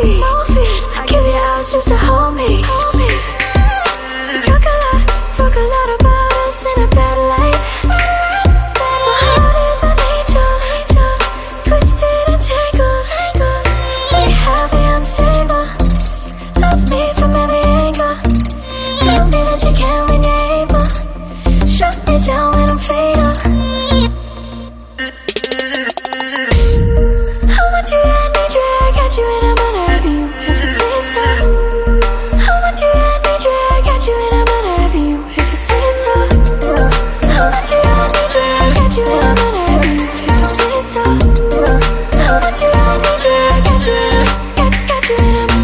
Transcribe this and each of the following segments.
I give you hours just to hold me. You talk a lot about us in a bad light. My heart is an angel, twisted and tangled. We have me unstable. Love me from every angle. Tell me that you can when you're able. Shut me down when I'm fatal. I want you, I need you, I got you, and I'm gonna have you if you say so. I want you, I need you, I got you, and I'm gonna have you if you say so. I want you, I need you, I got you, and I'm gonna have you if you say so. I want you, I need you, I got you, and I got you, and I'm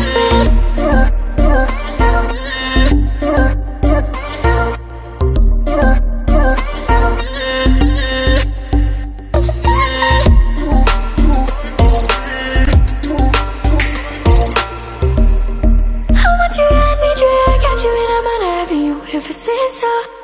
I want you, I need you, I got you, and I'm gonna have you if I say so.